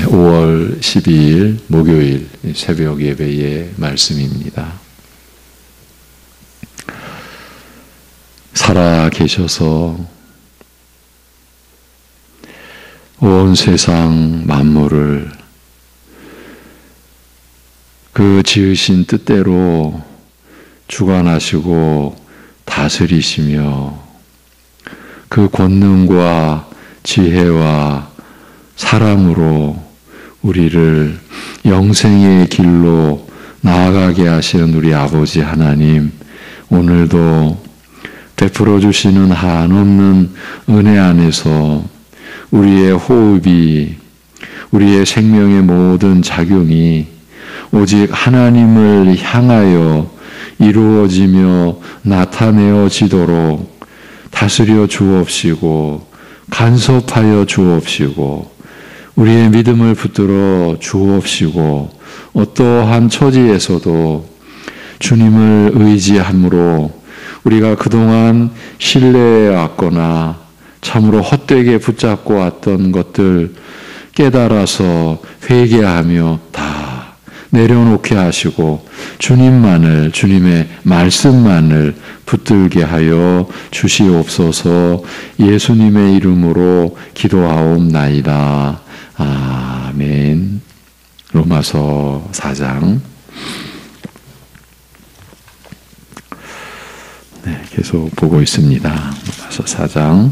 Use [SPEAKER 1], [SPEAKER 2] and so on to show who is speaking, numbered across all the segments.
[SPEAKER 1] 5월 12일 목요일 새벽 예배의 말씀입니다. 살아 계셔서 온 세상 만물을 그 지으신 뜻대로 주관하시고 다스리시며 그 권능과 지혜와 사랑으로 우리를 영생의 길로 나아가게 하시는 우리 아버지 하나님, 오늘도 베풀어 주시는 한없는 은혜 안에서 우리의 호흡이, 우리의 생명의 모든 작용이 오직 하나님을 향하여 이루어지며 나타내어지도록 다스려 주옵시고 간섭하여 주옵시고 우리의 믿음을 붙들어 주옵시고 어떠한 처지에서도 주님을 의지함으로 우리가 그동안 신뢰해왔거나 참으로 헛되게 붙잡고 왔던 것들 깨달아서 회개하며 다 내려놓게 하시고 주님만을, 주님의 말씀만을 붙들게 하여 주시옵소서. 예수님의 이름으로 기도하옵나이다. 아멘. 로마서 4장. 네, 계속 보고 있습니다. 로마서 4장.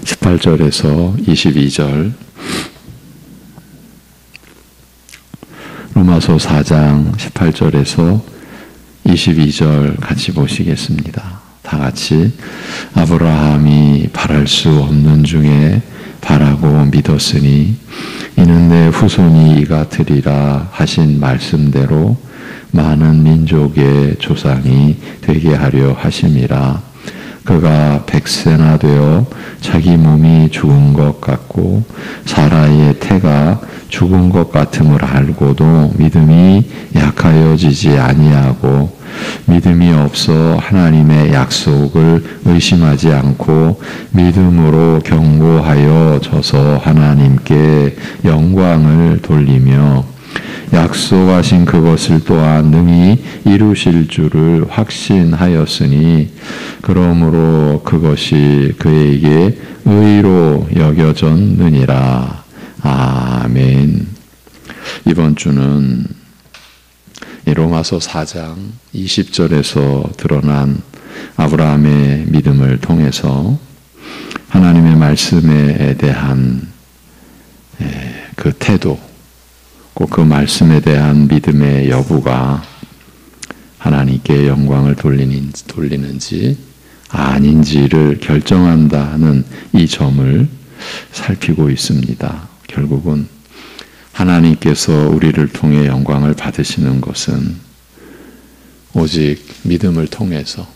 [SPEAKER 1] 18절에서 22절. 로마서 4장 18절에서 22절 같이 보시겠습니다. 다 같이. 아브라함이 바랄 수 없는 중에 바라고 믿었으니 이는 내 후손이 이가 되리라 하신 말씀대로 많은 민족의 조상이 되게 하려 하심이라. 그가 100세나 되어 자기 몸이 죽은 것 같고 사라의 태가 죽은 것 같음을 알고도 믿음이 약하여지지 아니하고 믿음이 없어 하나님의 약속을 의심하지 않고 믿음으로 경고하여 져서 하나님께 영광을 돌리며 약속하신 그것을 또한 능히 이루실 줄을 확신하였으니 그러므로 그것이 그에게 의로 여겨졌느니라. 아멘. 이번 주는 로마서 4장 20절에서 드러난 아브라함의 믿음을 통해서 하나님의 말씀에 대한 그 태도, 꼭 그 말씀에 대한 믿음의 여부가 하나님께 영광을 돌리는지 아닌지를 결정한다는 이 점을 살피고 있습니다. 결국은 하나님께서 우리를 통해 영광을 받으시는 것은 오직 믿음을 통해서,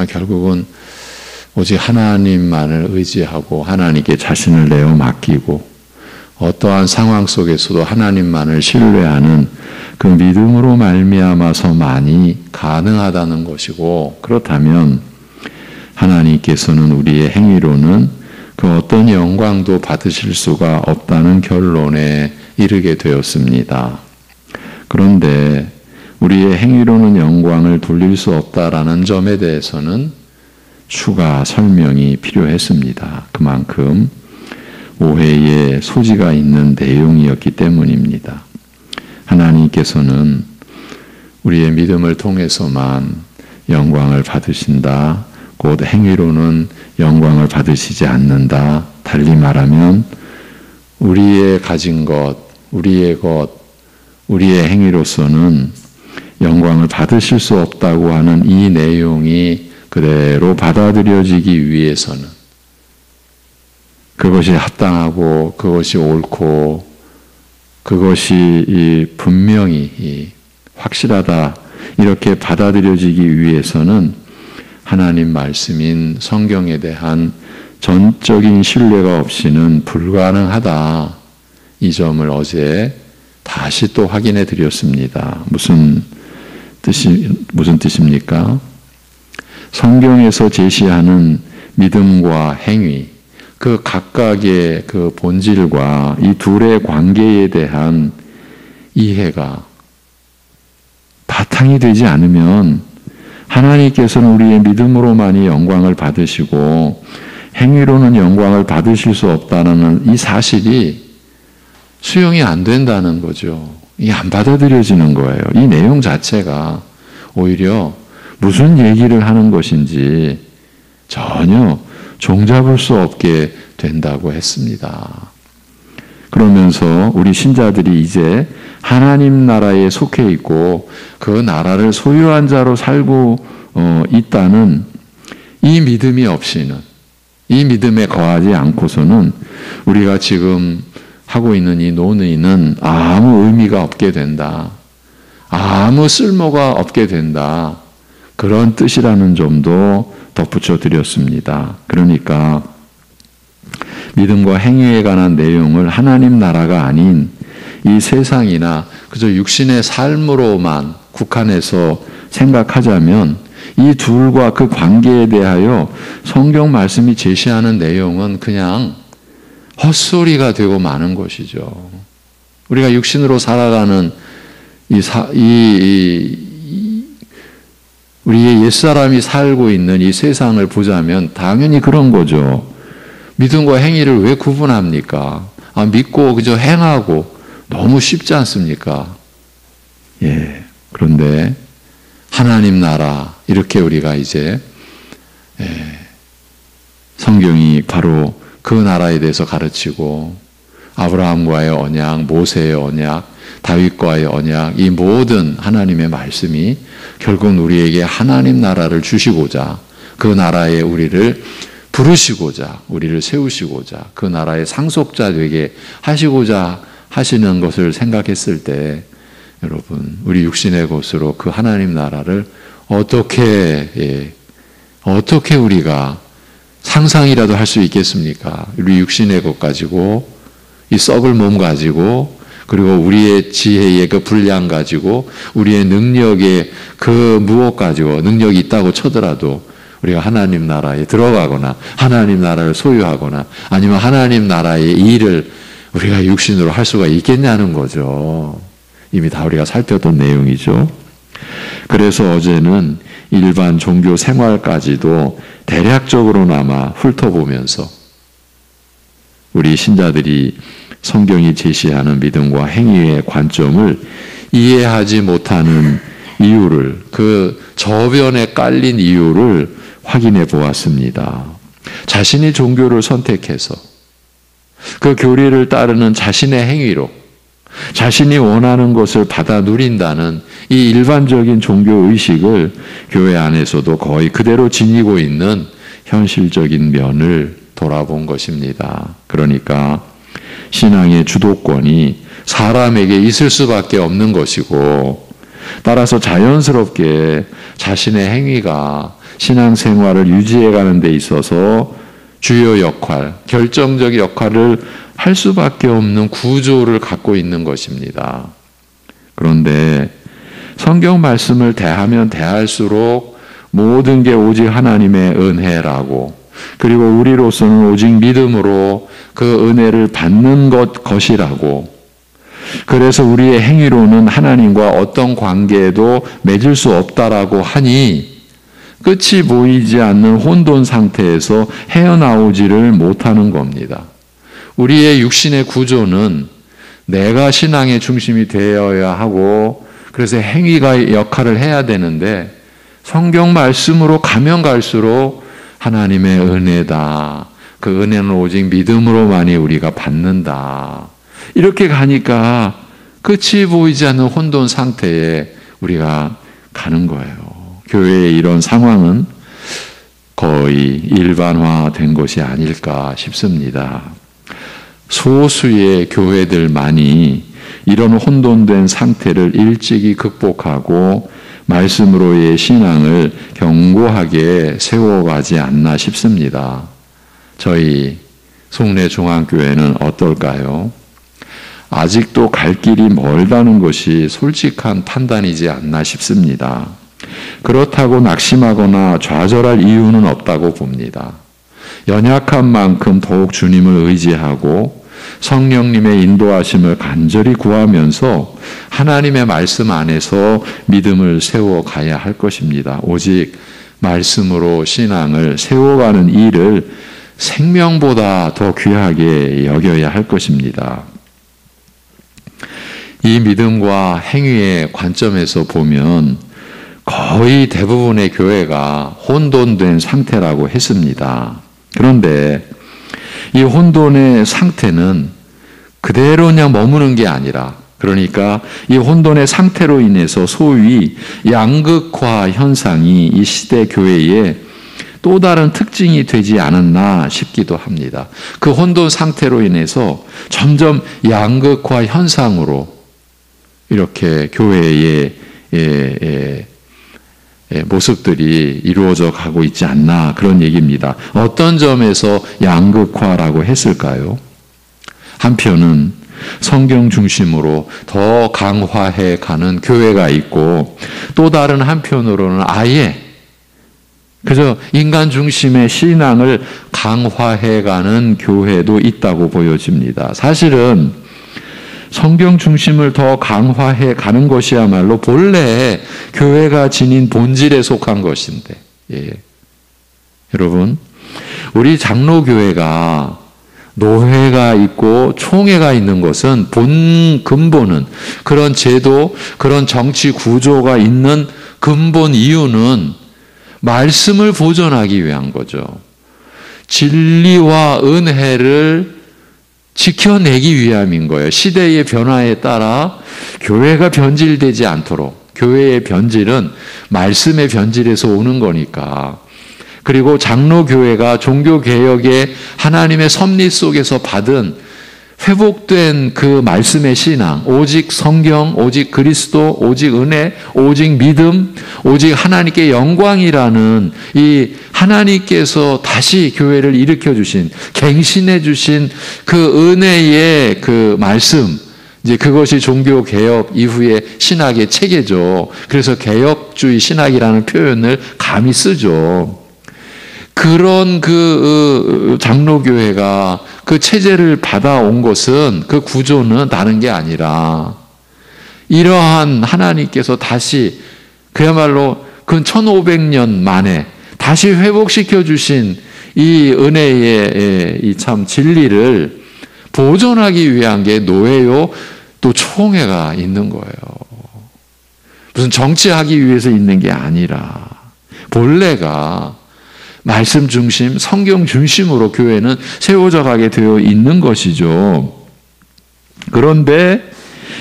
[SPEAKER 1] 결국은 오직 하나님만을 의지하고 하나님께 자신을 내어 맡기고 어떠한 상황 속에서도 하나님만을 신뢰하는 그 믿음으로 말미암아서만이 가능하다는 것이고, 그렇다면 하나님께서는 우리의 행위로는 그 어떤 영광도 받으실 수가 없다는 결론에 이르게 되었습니다. 그런데 우리의 행위로는 영광을 돌릴 수 없다라는 점에 대해서는 추가 설명이 필요했습니다. 그만큼 오해의 소지가 있는 내용이었기 때문입니다. 하나님께서는 우리의 믿음을 통해서만 영광을 받으신다. 곧 행위로는 영광을 받으시지 않는다. 달리 말하면 우리의 가진 것, 우리의 행위로서는 영광을 받으실 수 없다고 하는 이 내용이 그대로 받아들여지기 위해서는 그것이 합당하고 그것이 옳고 그것이 분명히 확실하다 이렇게 받아들여지기 위해서는 하나님 말씀인 성경에 대한 전적인 신뢰가 없이는 불가능하다. 이 점을 어제 다시 또 확인해 드렸습니다. 무슨 뜻입니까? 성경에서 제시하는 믿음과 행위, 그 각각의 그 본질과 이 둘의 관계에 대한 이해가 바탕이 되지 않으면 하나님께서는 우리의 믿음으로만이 영광을 받으시고 행위로는 영광을 받으실 수 없다는 이 사실이 수용이 안 된다는 거죠. 이게 안 받아들여지는 거예요. 이 내용 자체가 오히려 무슨 얘기를 하는 것인지 전혀 종잡을 수 없게 된다고 했습니다. 그러면서 우리 신자들이 이제 하나님 나라에 속해 있고 그 나라를 소유한 자로 살고 있다는 이 믿음이 없이는, 이 믿음에 거하지 않고서는 우리가 지금 하고 있는 이 논의는 아무 의미가 없게 된다. 아무 쓸모가 없게 된다. 그런 뜻이라는 점도 덧붙여 드렸습니다. 그러니까 믿음과 행위에 관한 내용을 하나님 나라가 아닌 이 세상이나 그저 육신의 삶으로만 국한해서 생각하자면 이 둘과 그 관계에 대하여 성경 말씀이 제시하는 내용은 그냥 헛소리가 되고 마는 것이죠. 우리가 육신으로 살아가는 우리의 옛사람이 살고 있는 이 세상을 보자면 당연히 그런 거죠. 믿음과 행위를 왜 구분합니까? 믿고 그저 행하고 너무 쉽지 않습니까? 예. 그런데 하나님 나라 이렇게 우리가 이제 성경이 바로 그 나라에 대해서 가르치고 아브라함과의 언약, 모세의 언약, 다윗과의 언약, 이 모든 하나님의 말씀이 결국은 우리에게 하나님 나라를 주시고자 그 나라에 우리를 부르시고자 우리를 세우시고자 그 나라의 상속자 되게 하시고자 하시는 것을 생각했을 때 여러분 우리 육신의 것으로 그 하나님 나라를 어떻게 우리가 상상이라도 할 수 있겠습니까? 우리 육신의 것 가지고 이 썩을 몸 가지고 그리고 우리의 지혜의 그 분량 가지고 우리의 능력의 그 무엇 가지고 능력이 있다고 쳐더라도 우리가 하나님 나라에 들어가거나 하나님 나라를 소유하거나 아니면 하나님 나라의 일을 우리가 육신으로 할 수가 있겠냐는 거죠. 이미 다 우리가 살펴본 내용이죠. 그래서 어제는 일반 종교 생활까지도 대략적으로나마 훑어보면서 우리 신자들이 성경이 제시하는 믿음과 행위의 관점을 이해하지 못하는 이유를, 그 저변에 깔린 이유를 확인해 보았습니다. 자신이 종교를 선택해서 그 교리를 따르는 자신의 행위로 자신이 원하는 것을 받아 누린다는 이 일반적인 종교의식을 교회 안에서도 거의 그대로 지니고 있는 현실적인 면을 돌아본 것입니다. 그러니까 신앙의 주도권이 사람에게 있을 수밖에 없는 것이고 따라서 자연스럽게 자신의 행위가 신앙생활을 유지해가는 데 있어서 주요 역할, 결정적 역할을 할 수밖에 없는 구조를 갖고 있는 것입니다. 그런데 성경 말씀을 대하면 대할수록 모든 게 오직 하나님의 은혜라고 그리고 우리로서는 오직 믿음으로 그 은혜를 받는 것이라고 그래서 우리의 행위로는 하나님과 어떤 관계에도 맺을 수 없다라고 하니 끝이 보이지 않는 혼돈 상태에서 헤어나오지를 못하는 겁니다. 우리의 육신의 구조는 내가 신앙의 중심이 되어야 하고 그래서 행위가 역할을 해야 되는데 성경 말씀으로 가면 갈수록 하나님의 은혜다. 그 은혜는 오직 믿음으로만이 우리가 받는다. 이렇게 가니까 끝이 보이지 않는 혼돈 상태에 우리가 가는 거예요. 교회의 이런 상황은 거의 일반화된 것이 아닐까 싶습니다. 소수의 교회들만이 이런 혼돈된 상태를 일찍이 극복하고 말씀으로의 신앙을 견고하게 세워가지 않나 싶습니다. 저희 송내중앙교회는 어떨까요? 아직도 갈 길이 멀다는 것이 솔직한 판단이지 않나 싶습니다. 그렇다고 낙심하거나 좌절할 이유는 없다고 봅니다. 연약한 만큼 더욱 주님을 의지하고 성령님의 인도하심을 간절히 구하면서 하나님의 말씀 안에서 믿음을 세워가야 할 것입니다. 오직 말씀으로 신앙을 세워가는 일을 생명보다 더 귀하게 여겨야 할 것입니다. 이 믿음과 행위의 관점에서 보면 거의 대부분의 교회가 혼돈된 상태라고 했습니다. 그런데 이 혼돈의 상태는 그대로 그냥 머무는 게 아니라, 그러니까 이 혼돈의 상태로 인해서 소위 양극화 현상이 이 시대 교회에 또 다른 특징이 되지 않았나 싶기도 합니다. 그 혼돈 상태로 인해서 점점 양극화 현상으로 이렇게 교회의 모습들이 이루어져 가고 있지 않나, 그런 얘기입니다. 어떤 점에서 양극화라고 했을까요? 한편은 성경 중심으로 더 강화해 가는 교회가 있고, 또 다른 한편으로는 아예 그저 인간 중심의 신앙을 강화해 가는 교회도 있다고 보여집니다. 사실은 성경 중심을 더 강화해 가는 것이야말로 본래 교회가 지닌 본질에 속한 것인데, 여러분, 우리 장로교회가 노회가 있고 총회가 있는 것은 근본은, 그런 제도, 그런 정치 구조가 있는 근본 이유는 말씀을 보존하기 위한 거죠. 진리와 은혜를 지켜내기 위함인 거예요. 시대의 변화에 따라 교회가 변질되지 않도록. 교회의 변질은 말씀의 변질에서 오는 거니까. 그리고 장로교회가 종교개혁의 하나님의 섭리 속에서 받은 회복된 그 말씀의 신앙, 오직 성경, 오직 그리스도, 오직 은혜, 오직 믿음, 오직 하나님께 영광이라는 이 하나님께서 다시 교회를 일으켜 주신, 갱신해 주신 그 은혜의 그 말씀, 이제 그것이 종교개혁 이후의 신학의 체계죠. 그래서 개혁주의 신학이라는 표현을 감히 쓰죠. 그런 그 장로교회가 그 체제를 받아온 것은, 그 구조는 다른 게 아니라 이러한 하나님께서 다시 그야말로 근 1500년 만에 다시 회복시켜 주신 이 은혜의 이 참 진리를 보존하기 위한 게 노회요, 또 총회가 있는 거예요. 무슨 정치하기 위해서 있는 게 아니라 본래가 말씀 중심, 성경 중심으로 교회는 세워져 가게 되어 있는 것이죠. 그런데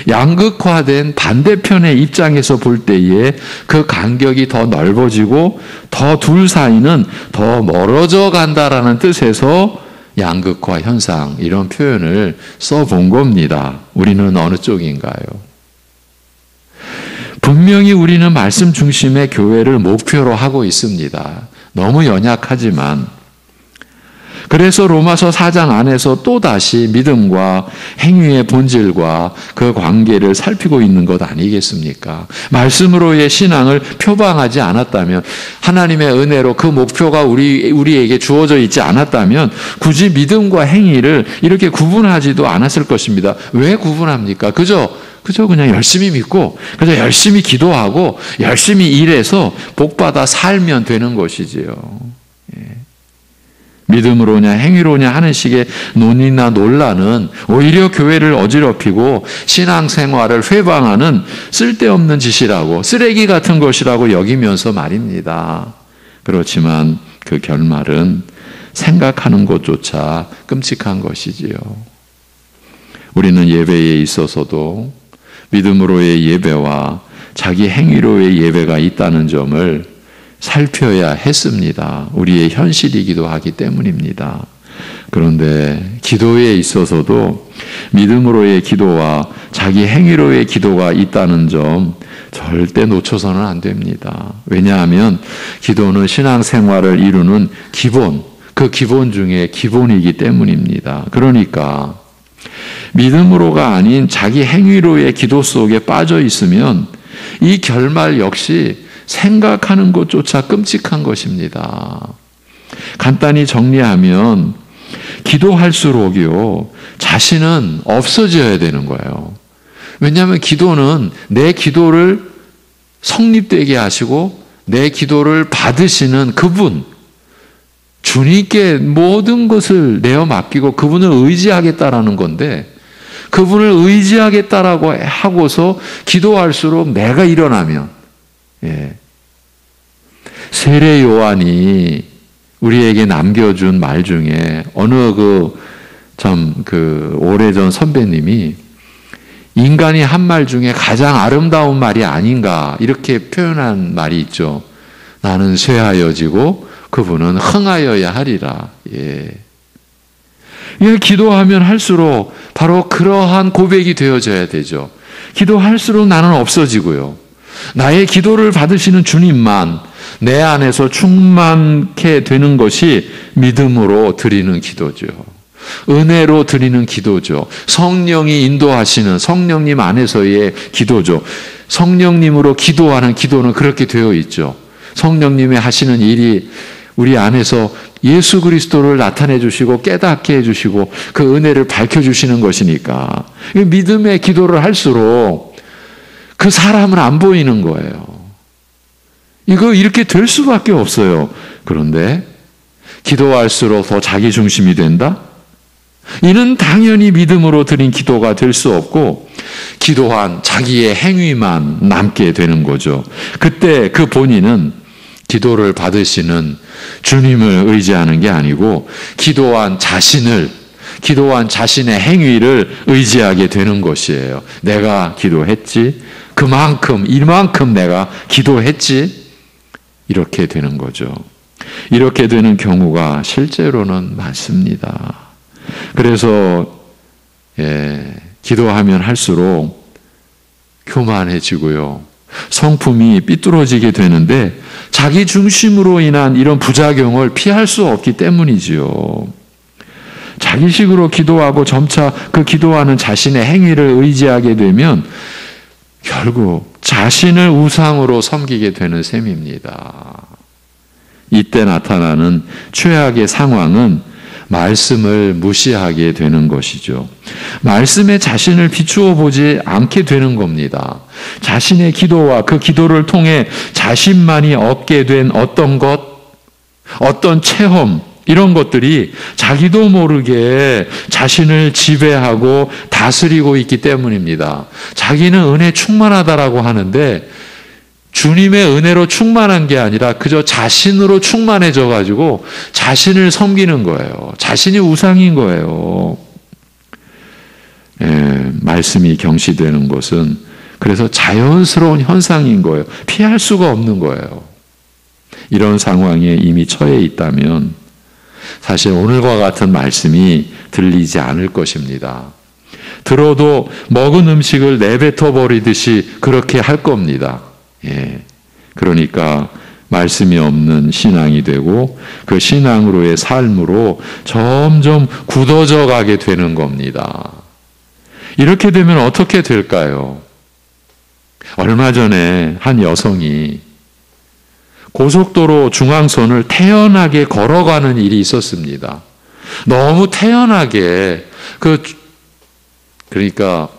[SPEAKER 1] 양극화된 반대편의 입장에서 볼 때에 그 간격이 더 넓어지고 더 둘 사이는 더 멀어져 간다라는 뜻에서 양극화 현상, 이런 표현을 써본 겁니다. 우리는 어느 쪽인가요? 분명히 우리는 말씀 중심의 교회를 목표로 하고 있습니다. 너무 연약하지만. 그래서 로마서 4장 안에서 또다시 믿음과 행위의 본질과 그 관계를 살피고 있는 것 아니겠습니까? 말씀으로의 신앙을 표방하지 않았다면, 하나님의 은혜로 그 목표가 우리에게 주어져 있지 않았다면 굳이 믿음과 행위를 이렇게 구분하지도 않았을 것입니다. 왜 구분합니까? 그저 그냥 열심히 믿고, 그저 열심히 기도하고, 열심히 일해서 복받아 살면 되는 것이지요. 믿음으로냐 행위로냐 하는 식의 논의나 논란은 오히려 교회를 어지럽히고 신앙생활을 회방하는 쓸데없는 짓이라고, 쓰레기 같은 것이라고 여기면서 말입니다. 그렇지만 그 결말은 생각하는 것조차 끔찍한 것이지요. 우리는 예배에 있어서도 믿음으로의 예배와 자기 행위로의 예배가 있다는 점을 살펴야 했습니다. 우리의 현실이기도 하기 때문입니다. 그런데 기도에 있어서도 믿음으로의 기도와 자기 행위로의 기도가 있다는 점 절대 놓쳐서는 안 됩니다. 왜냐하면 기도는 신앙생활을 이루는 기본, 그 기본 중에 기본이기 때문입니다. 그러니까 믿음으로가 아닌 자기 행위로의 기도 속에 빠져 있으면 이 결말 역시 생각하는 것조차 끔찍한 것입니다. 간단히 정리하면 기도할수록요, 자신은 없어져야 되는 거예요. 왜냐하면 기도는 내 기도를 성립되게 하시고 내 기도를 받으시는 그분, 주님께 모든 것을 내어 맡기고 그분을 의지하겠다라는 건데, 그분을 의지하겠다라고 하고서 기도할수록 내가 일어나면, 세례 요한이 우리에게 남겨준 말 중에 어느 오래전 선배님이 인간이 한 말 중에 가장 아름다운 말이 아닌가 이렇게 표현한 말이 있죠. 나는 쇠하여지고 그분은 흥하여야 하리라. 기도하면 할수록 바로 그러한 고백이 되어져야 되죠. 기도할수록 나는 없어지고요. 나의 기도를 받으시는 주님만 내 안에서 충만케 되는 것이 믿음으로 드리는 기도죠. 은혜로 드리는 기도죠. 성령이 인도하시는 성령님 안에서의 기도죠. 성령님으로 기도하는 기도는 그렇게 되어 있죠. 성령님이 하시는 일이 우리 안에서 예수 그리스도를 나타내 주시고 깨닫게 해주시고 그 은혜를 밝혀주시는 것이니까 믿음의 기도를 할수록 그 사람은 안 보이는 거예요. 이거 이렇게 될 수밖에 없어요. 그런데 기도할수록 더 자기 중심이 된다? 이는 당연히 믿음으로 드린 기도가 될 수 없고 기도한 자기의 행위만 남게 되는 거죠. 그때 그 본인은 기도를 받으시는 주님을 의지하는 게 아니고 기도한 자신의 행위를 의지하게 되는 것이에요. 내가 기도했지, 이만큼 내가 기도했지, 이렇게 되는 거죠. 이렇게 되는 경우가 실제로는 많습니다. 그래서 기도하면 할수록 교만해지고요. 성품이 삐뚤어지게 되는데 자기 중심으로 인한 이런 부작용을 피할 수 없기 때문이지요. 자기식으로 기도하고 점차 그 기도하는 자신의 행위를 의지하게 되면 결국 자신을 우상으로 섬기게 되는 셈입니다. 이때 나타나는 최악의 상황은 말씀을 무시하게 되는 것이죠. 말씀에 자신을 비추어 보지 않게 되는 겁니다. 자신의 기도와 그 기도를 통해 자신만이 얻게 된 어떤 것, 어떤 체험, 이런 것들이 자기도 모르게 자신을 지배하고 다스리고 있기 때문입니다. 자기는 은혜 충만하다라고 하는데 주님의 은혜로 충만한 게 아니라 그저 자신으로 충만해져 가지고 자신을 섬기는 거예요. 자신이 우상인 거예요. 말씀이 경시되는 것은 그래서 자연스러운 현상인 거예요. 피할 수가 없는 거예요. 이런 상황에 이미 처해 있다면 사실 오늘과 같은 말씀이 들리지 않을 것입니다. 들어도 먹은 음식을 내뱉어 버리듯이 그렇게 할 겁니다. 그러니까 말씀이 없는 신앙이 되고 그 신앙으로의 삶으로 점점 굳어져 가게 되는 겁니다. 이렇게 되면 어떻게 될까요? 얼마 전에 한 여성이 고속도로 중앙선을 태연하게 걸어가는 일이 있었습니다. 너무 태연하게 그러니까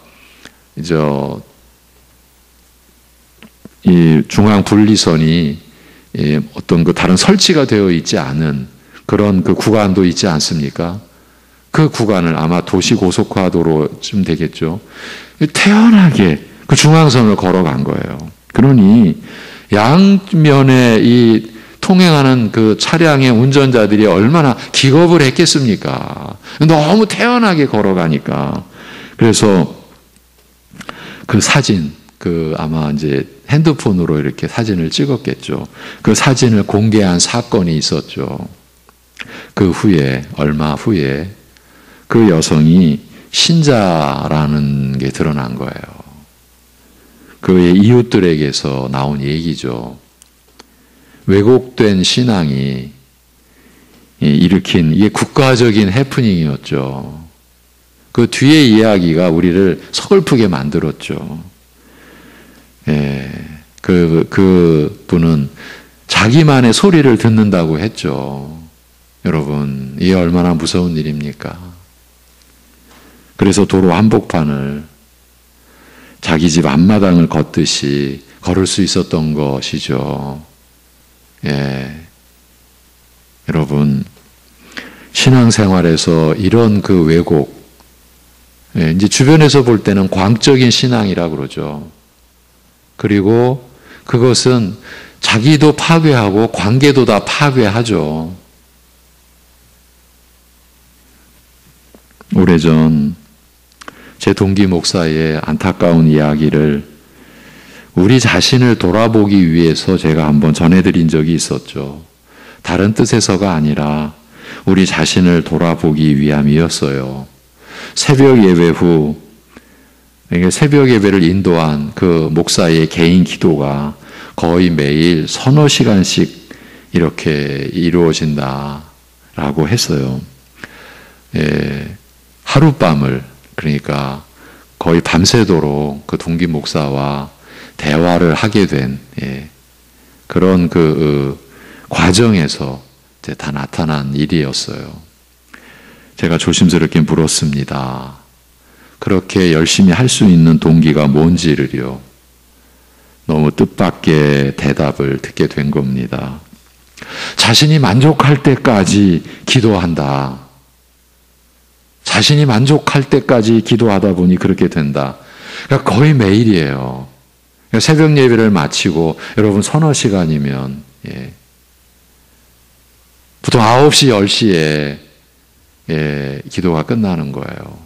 [SPEAKER 1] 이 중앙 분리선이 어떤 다른 설치가 되어 있지 않은 그런 그 구간도 있지 않습니까? 그 구간을 아마 도시고속화도로쯤 되겠죠. 태연하게 그 중앙선을 걸어간 거예요. 그러니 양면에 이 통행하는 그 차량의 운전자들이 얼마나 기겁을 했겠습니까? 너무 태연하게 걸어가니까. 그래서 그 사진, 아마 이제 핸드폰으로 이렇게 사진을 찍었겠죠. 그 사진을 공개한 사건이 있었죠. 그 후에, 얼마 후에 그 여성이 신자라는 게 드러난 거예요. 그의 이웃들에게서 나온 얘기죠. 왜곡된 신앙이 일으킨 이게 국가적인 해프닝이었죠. 그 뒤의 이야기가 우리를 서글프게 만들었죠. 그 분은 자기만의 소리를 듣는다고 했죠. 여러분, 이게 얼마나 무서운 일입니까? 그래서 도로 한복판을 자기 집 앞마당을 걷듯이 걸을 수 있었던 것이죠. 예. 여러분, 신앙생활에서 이런 그 왜곡, 예, 이제 주변에서 볼 때는 광적인 신앙이라 그러죠. 그리고 그것은 자기도 파괴하고 관계도 다 파괴하죠. 오래전 제 동기 목사의 안타까운 이야기를 우리 자신을 돌아보기 위해서 제가 한번 전해드린 적이 있었죠. 다른 뜻에서가 아니라 우리 자신을 돌아보기 위함이었어요. 새벽 예배 후 새벽 예배를 인도한 그 목사의 개인 기도가 거의 매일 서너 시간씩 이렇게 이루어진다라고 했어요. 예, 하룻밤을, 그러니까 거의 밤새도록 그 동기 목사와 대화를 하게 된, 예, 그런 그 과정에서 이제 다 나타난 일이었어요. 제가 조심스럽게 물었습니다. 그렇게 열심히 할 수 있는 동기가 뭔지를요. 너무 뜻밖의 대답을 듣게 된 겁니다. 자신이 만족할 때까지 기도한다. 자신이 만족할 때까지 기도하다 보니 그렇게 된다. 그러니까 거의 매일이에요. 그러니까 새벽 예배를 마치고 여러분 서너 시간이면, 예, 보통 9시, 10시에 예, 기도가 끝나는 거예요.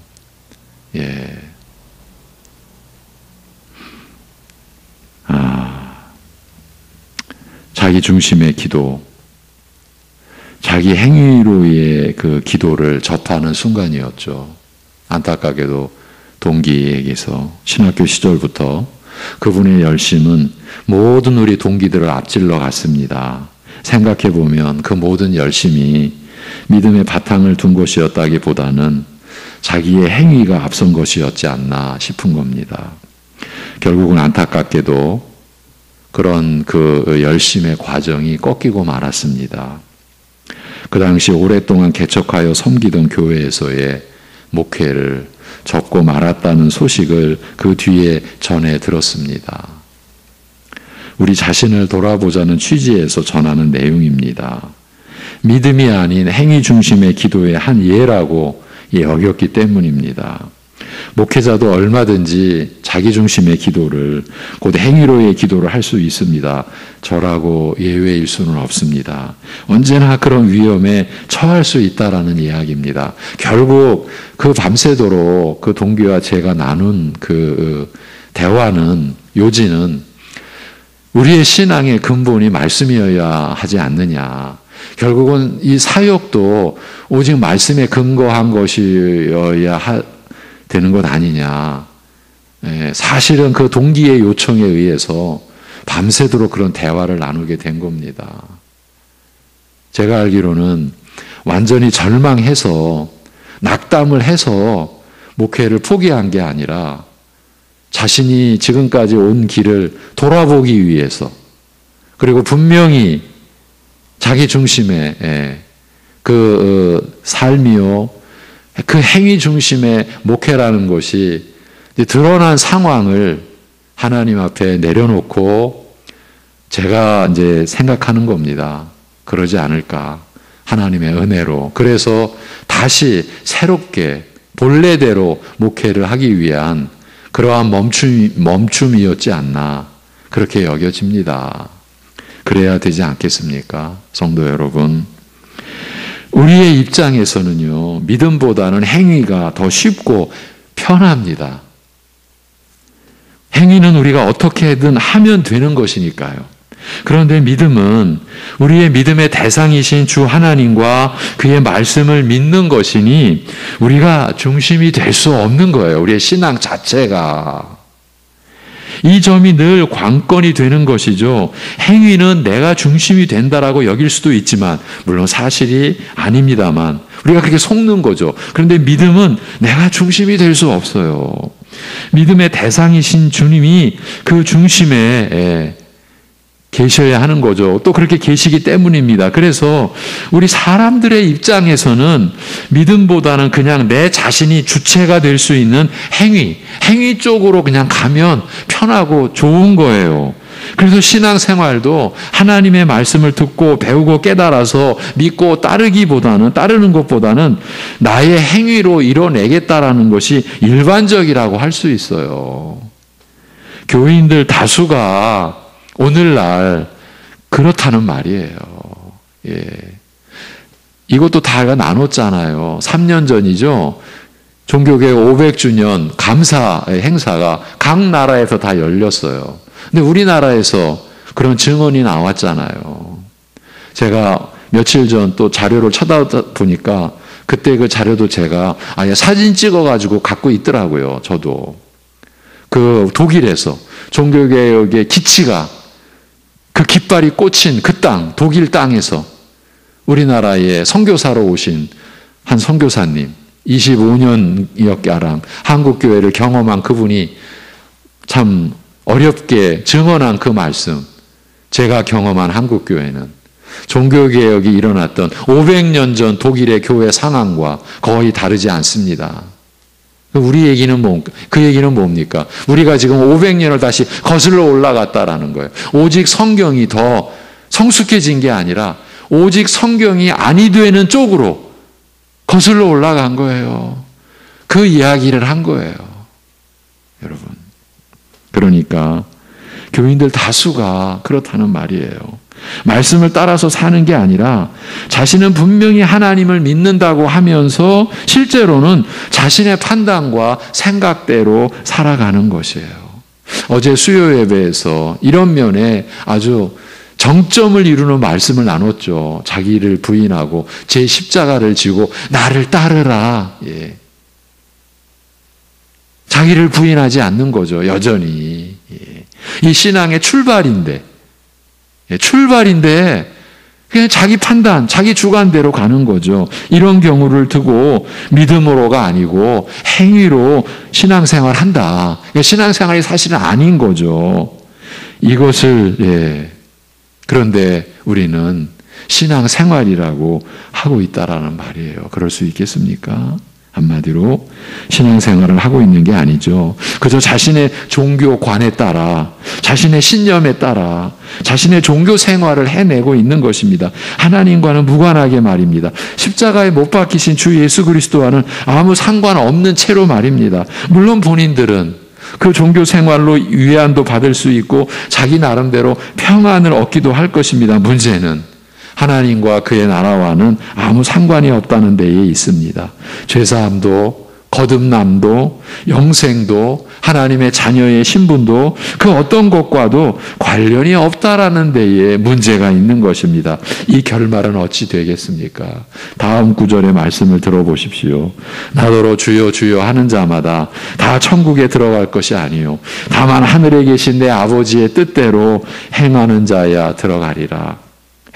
[SPEAKER 1] 예. 자기 중심의 기도, 자기 행위로의 그 기도를 접하는 순간이었죠. 안타깝게도 동기에게서 신학교 시절부터 그분의 열심은 모든 우리 동기들을 앞질러 갔습니다. 생각해 보면 그 모든 열심이 믿음의 바탕을 둔 것이었다기보다는 자기의 행위가 앞선 것이었지 않나 싶은 겁니다. 결국은 안타깝게도 그런 그 열심의 과정이 꺾이고 말았습니다. 그 당시 오랫동안 개척하여 섬기던 교회에서의 목회를 접고 말았다는 소식을 그 뒤에 전해 들었습니다. 우리 자신을 돌아보자는 취지에서 전하는 내용입니다. 믿음이 아닌 행위 중심의 기도의 한 예라고 여겼기 때문입니다. 목회자도 얼마든지 자기 중심의 기도를, 곧 행위로의 기도를 할 수 있습니다. 저라고 예외일 수는 없습니다. 언제나 그런 위험에 처할 수 있다라는 이야기입니다. 결국 그 밤새도록 그 동기와 제가 나눈 그 대화는, 요지는 우리의 신앙의 근본이 말씀이어야 하지 않느냐. 결국은 이 사역도 오직 말씀에 근거한 것이어야 되는 것 아니냐. 사실은 그 동기의 요청에 의해서 밤새도록 그런 대화를 나누게 된 겁니다. 제가 알기로는 완전히 절망해서 낙담을 해서 목회를 포기한 게 아니라 자신이 지금까지 온 길을 돌아보기 위해서, 그리고 분명히 자기 중심의 그 삶이요, 그 행위 중심의 목회라는 것이 드러난 상황을 하나님 앞에 내려놓고 제가 이제 생각하는 겁니다. 그러지 않을까? 하나님의 은혜로. 그래서 다시 새롭게 본래대로 목회를 하기 위한 그러한 멈춤이었지 않나, 그렇게 여겨집니다. 그래야 되지 않겠습니까? 성도 여러분. 우리의 입장에서는요, 믿음보다는 행위가 더 쉽고 편합니다. 행위는 우리가 어떻게든 하면 되는 것이니까요. 그런데 믿음은 우리의 믿음의 대상이신 주 하나님과 그의 말씀을 믿는 것이니 우리가 중심이 될 수 없는 거예요. 우리의 신앙 자체가. 이 점이 늘 관건이 되는 것이죠. 행위는 내가 중심이 된다라고 여길 수도 있지만, 물론 사실이 아닙니다만 우리가 그렇게 속는 거죠. 그런데 믿음은 내가 중심이 될 수 없어요. 믿음의 대상이신 주님이 그 중심에 계셔야 하는 거죠. 또 그렇게 계시기 때문입니다. 그래서 우리 사람들의 입장에서는 믿음보다는 그냥 내 자신이 주체가 될 수 있는 행위 쪽으로 그냥 가면 편하고 좋은 거예요. 그래서 신앙생활도 하나님의 말씀을 듣고 배우고 깨달아서 믿고 따르는 것보다는 나의 행위로 이뤄내겠다라는 것이 일반적이라고 할 수 있어요. 교인들 다수가 오늘날 그렇다는 말이에요. 예. 이것도 다 나눴잖아요. 3년 전이죠. 종교개혁 500주년 감사 행사가 각 나라에서 다 열렸어요. 근데 우리나라에서 그런 증언이 나왔잖아요. 제가 며칠 전 또 자료를 찾아보니까 그때 그 자료도 제가 사진 찍어가지고 갖고 있더라고요. 저도. 그 독일에서 종교개혁의 기치가 그 깃발이 꽂힌 그 땅, 독일 땅에서 우리나라에 선교사로 오신 한 선교사님, 25년이었가량 한국교회를 경험한 그분이 참 어렵게 증언한 그 말씀, 제가 경험한 한국교회는 종교개혁이 일어났던 500년 전 독일의 교회 상황과 거의 다르지 않습니다. 우리 얘기는 그 얘기는 뭡니까? 우리가 지금 500년을 다시 거슬러 올라갔다라는 거예요. 오직 성경이 더 성숙해진 게 아니라 오직 성경이 아니 되는 쪽으로 거슬러 올라간 거예요. 그 이야기를 한 거예요. 여러분. 그러니까 교인들 다수가 그렇다는 말이에요. 말씀을 따라서 사는 게 아니라 자신은 분명히 하나님을 믿는다고 하면서 실제로는 자신의 판단과 생각대로 살아가는 것이에요. 어제 수요 예배에서 이런 면에 아주 정점을 이루는 말씀을 나눴죠. 자기를 부인하고 제 십자가를 지고 나를 따르라. 예. 자기를 부인하지 않는 거죠. 여전히. 예. 이 신앙의 출발인데 그냥 자기 판단, 자기 주관대로 가는 거죠. 이런 경우를 두고 믿음으로가 아니고 행위로 신앙생활 한다. 신앙생활이 사실은 아닌 거죠. 이것을 그런데 우리는 신앙생활이라고 하고 있다라는 말이에요. 그럴 수 있겠습니까? 한마디로 신앙생활을 하고 있는 게 아니죠. 그저 자신의 종교관에 따라, 자신의 신념에 따라 자신의 종교 생활을 해내고 있는 것입니다. 하나님과는 무관하게 말입니다. 십자가에 못 박히신 주 예수 그리스도와는 아무 상관없는 채로 말입니다. 물론 본인들은 그 종교 생활로 위안도 받을 수 있고 자기 나름대로 평안을 얻기도 할 것입니다. 문제는 하나님과 그의 나라와는 아무 상관이 없다는 데에 있습니다. 죄사함도 거듭남도 영생도 하나님의 자녀의 신분도 그 어떤 것과도 관련이 없다라는 데에 문제가 있는 것입니다. 이 결말은 어찌 되겠습니까? 다음 구절의 말씀을 들어보십시오. 나더러 주여 주여 하는 자마다 다 천국에 들어갈 것이 아니요 다만 하늘에 계신 내 아버지의 뜻대로 행하는 자야 들어가리라.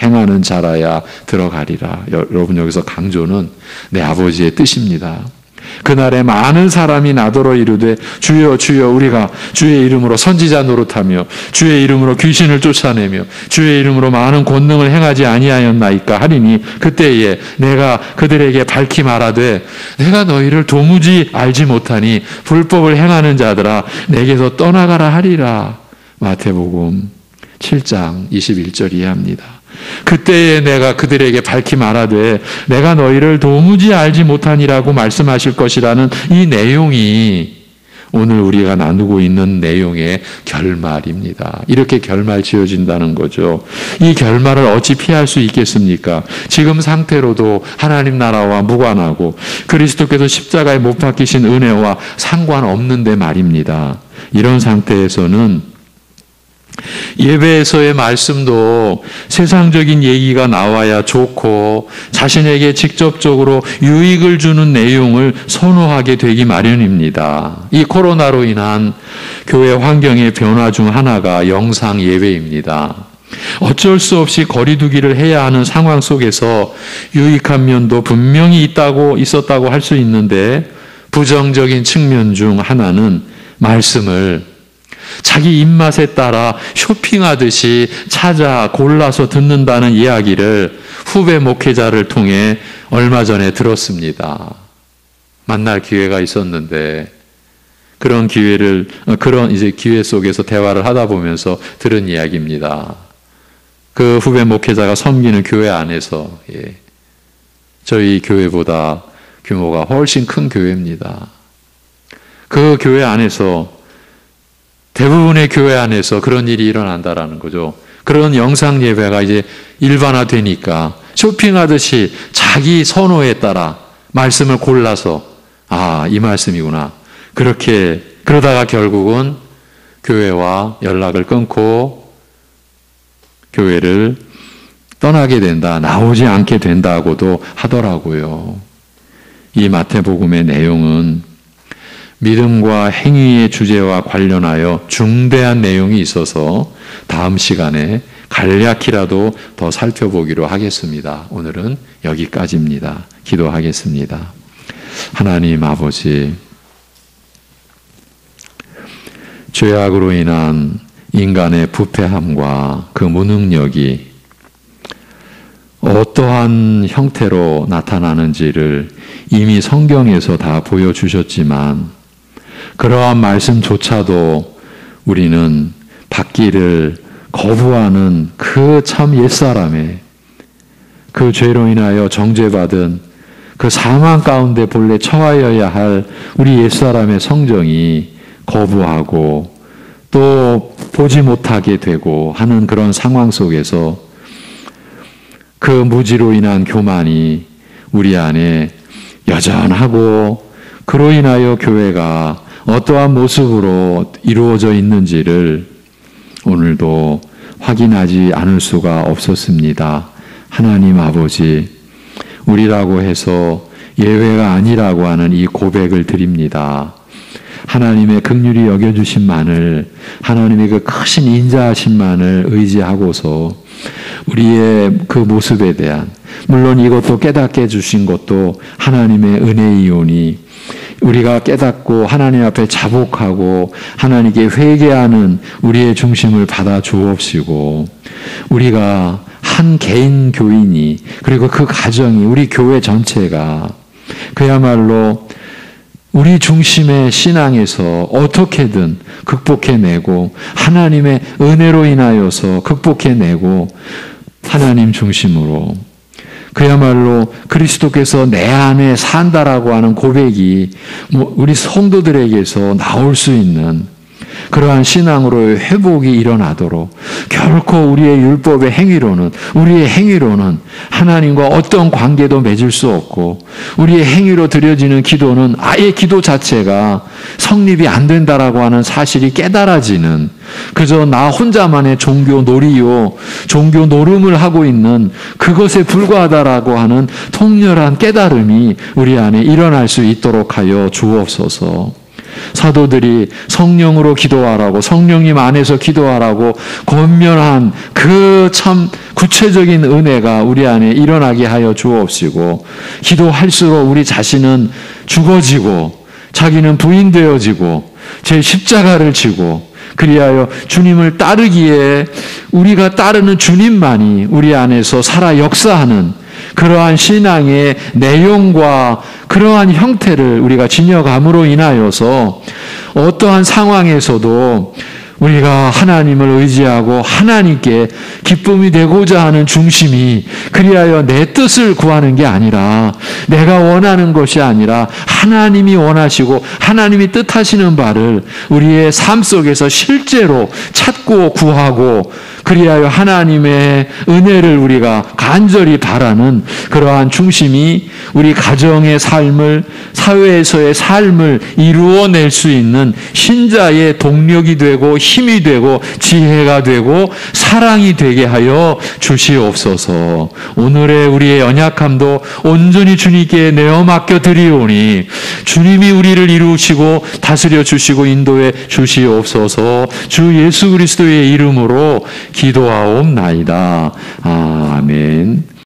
[SPEAKER 1] 행하는 자라야 들어가리라. 여러분 여기서 강조는 내 아버지의 뜻입니다. 그날에 많은 사람이 나더러 이르되 주여 주여 우리가 주의 이름으로 선지자 노릇하며 주의 이름으로 귀신을 쫓아내며 주의 이름으로 많은 권능을 행하지 아니하였나이까 하리니 그때에 내가 그들에게 밝히 말하되 내가 너희를 도무지 알지 못하니 불법을 행하는 자들아 내게서 떠나가라 하리라. 마태복음 7장 21절 이해합니다. 그때에 내가 그들에게 밝히 말하되 내가 너희를 도무지 알지 못하니라고 말씀하실 것이라는 이 내용이 오늘 우리가 나누고 있는 내용의 결말입니다. 이렇게 결말 지어진다는 거죠. 이 결말을 어찌 피할 수 있겠습니까? 지금 상태로도 하나님 나라와 무관하고 그리스도께서 십자가에 못 박히신 은혜와 상관없는데 말입니다. 이런 상태에서는 예배에서의 말씀도 세상적인 얘기가 나와야 좋고 자신에게 직접적으로 유익을 주는 내용을 선호하게 되기 마련입니다. 이 코로나로 인한 교회 환경의 변화 중 하나가 영상 예배입니다. 어쩔 수 없이 거리두기를 해야 하는 상황 속에서 유익한 면도 분명히 있었다고 할 수 있는데 부정적인 측면 중 하나는 말씀을 자기 입맛에 따라 쇼핑하듯이 찾아 골라서 듣는다는 이야기를 후배 목회자를 통해 얼마 전에 들었습니다. 만날 기회가 있었는데 그런 이제 기회 속에서 대화를 하다 보면서 들은 이야기입니다. 그 후배 목회자가 섬기는 교회 안에서 저희 교회보다 규모가 훨씬 큰 교회입니다. 그 교회 안에서 대부분의 교회 안에서 그런 일이 일어난다라는 거죠. 그런 영상 예배가 이제 일반화되니까 쇼핑하듯이 자기 선호에 따라 말씀을 골라서 이 말씀이구나. 그러다가 결국은 교회와 연락을 끊고 교회를 떠나게 된다, 나오지 않게 된다고도 하더라고요. 이 마태복음의 내용은 믿음과 행위의 주제와 관련하여 중대한 내용이 있어서 다음 시간에 간략히라도 더 살펴보기로 하겠습니다. 오늘은 여기까지입니다. 기도하겠습니다. 하나님 아버지, 죄악으로 인한 인간의 부패함과 그 무능력이 어떠한 형태로 나타나는지를 이미 성경에서 다 보여주셨지만 그러한 말씀조차도 우리는 받기를 거부하는 그 참 옛사람의 그 죄로 인하여 정죄받은 그 사망 가운데 본래 처하여야 할 우리 옛사람의 성정이 거부하고 또 보지 못하게 되고 하는 그런 상황 속에서 그 무지로 인한 교만이 우리 안에 여전하고 그로 인하여 교회가 어떠한 모습으로 이루어져 있는지를 오늘도 확인하지 않을 수가 없었습니다. 하나님 아버지, 우리라고 해서 예외가 아니라고 하는 이 고백을 드립니다. 하나님의 긍휼히 여겨주심만을, 하나님의 그 크신 인자하심만을 의지하고서 우리의 그 모습에 대한, 물론 이것도 깨닫게 해주신 것도 하나님의 은혜이오니 우리가 깨닫고 하나님 앞에 자복하고 하나님께 회개하는 우리의 중심을 받아 주옵시고, 우리가 한 개인 교인이, 그리고 그 가정이, 우리 교회 전체가 그야말로 우리 중심의 신앙에서 어떻게든 극복해내고 하나님의 은혜로 인하여서 극복해내고 하나님 중심으로 그야말로 그리스도께서 내 안에 산다라고 하는 고백이 우리 성도들에게서 나올 수 있는 그러한 신앙으로의 회복이 일어나도록, 결코 우리의 율법의 행위로는, 우리의 행위로는 하나님과 어떤 관계도 맺을 수 없고, 우리의 행위로 드려지는 기도는 아예 기도 자체가 성립이 안 된다라고 하는 사실이 깨달아지는, 그저 나 혼자만의 종교 놀이요, 종교 노름을 하고 있는 그것에 불과하다라고 하는 통렬한 깨달음이 우리 안에 일어날 수 있도록 하여 주옵소서. 사도들이 성령으로 기도하라고, 성령님 안에서 기도하라고 권면한 그 참 구체적인 은혜가 우리 안에 일어나게 하여 주옵시고, 기도할수록 우리 자신은 죽어지고 자기는 부인되어지고 제 십자가를 지고, 그리하여 주님을 따르기에 우리가 따르는 주님만이 우리 안에서 살아 역사하는 그러한 신앙의 내용과 그러한 형태를 우리가 지녀감으로 인하여서 어떠한 상황에서도 우리가 하나님을 의지하고 하나님께 기쁨이 되고자 하는 중심이, 그리하여 내 뜻을 구하는 게 아니라, 내가 원하는 것이 아니라 하나님이 원하시고 하나님이 뜻하시는 바를 우리의 삶 속에서 실제로 찾고 구하고, 그리하여 하나님의 은혜를 우리가 간절히 바라는 그러한 중심이 우리 가정의 삶을, 사회에서의 삶을 이루어낼 수 있는 신자의 동력이 되고 힘이 되고 지혜가 되고 사랑이 되게 하여 주시옵소서. 오늘의 우리의 연약함도 온전히 주님께 내어 맡겨 드리오니 주님이 우리를 이루시고 다스려 주시고 인도해 주시옵소서. 주 예수 그리스도의 이름으로 기도하옵나이다. 아멘.